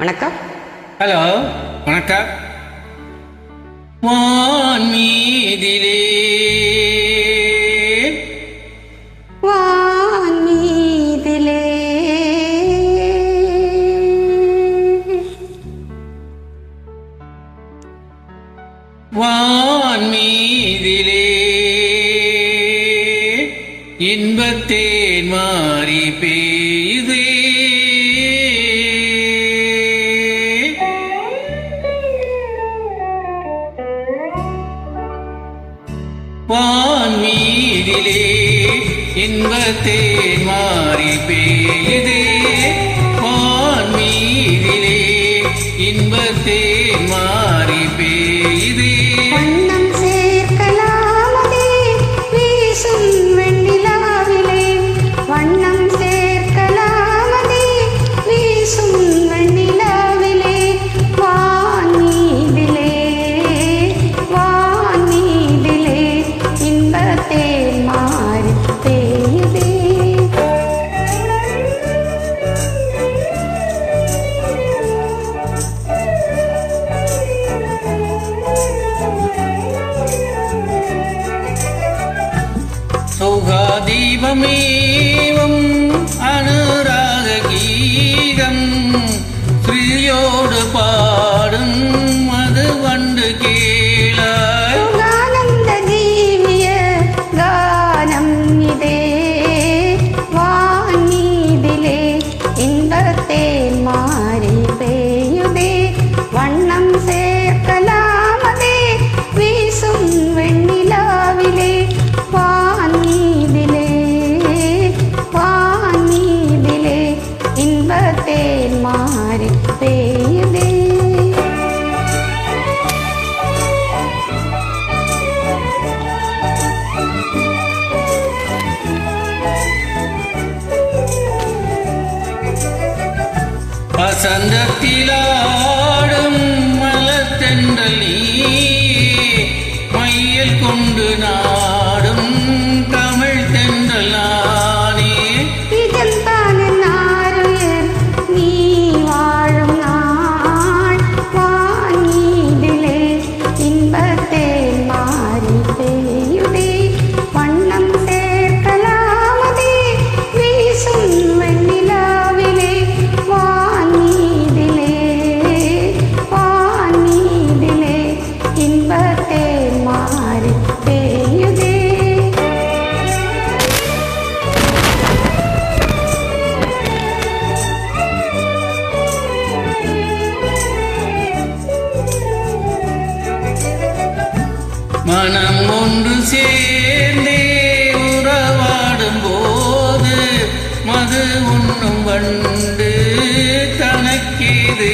வணக்கம். ஹலோ, வணக்கம். வான் மீதிலே வான் மீதிலே வான் மீதிலே இன்பத்தேன் மாறி பெய்தே வான் மீதிலே இன்பத்தேன் மாறி பெய்தே வான் மீதிலே இன்பத்தேன் மாறி பெய்தே வண்ணம் சேர்க்கலாமதே வீசும் வெண்ணிலாவிலே வண்ணம் சேர்க்கலாமதே வீசும் வெண்ணிலாவிலே வான் மீதிலே இன்பத்தேன் மாறி பெய்யுதே. சௌகாதீபமேவம் அனுராக கீதம் ஸ்ரீயோடு பாடும் மது வண்டு கேளாய் ஆனந்த ஜீவிய கானம் இதே வான் மீதிலே இன்பத்தேன் மாறி பெய்யுதே வண்ணம் சேர்க்கலாமதே வீசும் வெண்ணிலாவிலே வான் மீதிலே இன்பத்தேன் மாறி பெய்யுதே. வசந்தத்திலாடும் மலத்தென்றல் நீயே மையல் கொண்டு நாடும் தமிழ் தென்றல் நானே இதன்தான நாருயர் நீ வாழும் நாள் வான் மீதிலே இன்பத்தேன் மாறி பெய்யுதே வண்ணம் சேர்க்கலாமதே வீசும் வெண்ணிலாவிலே வான் மீதிலே இன்பத்தேன் மாறி பெய்யுதே. மனம் ஒன்று சேர்ந்தே உறவாடும் போது மது உண்ணும் வண்டு தனக்கேது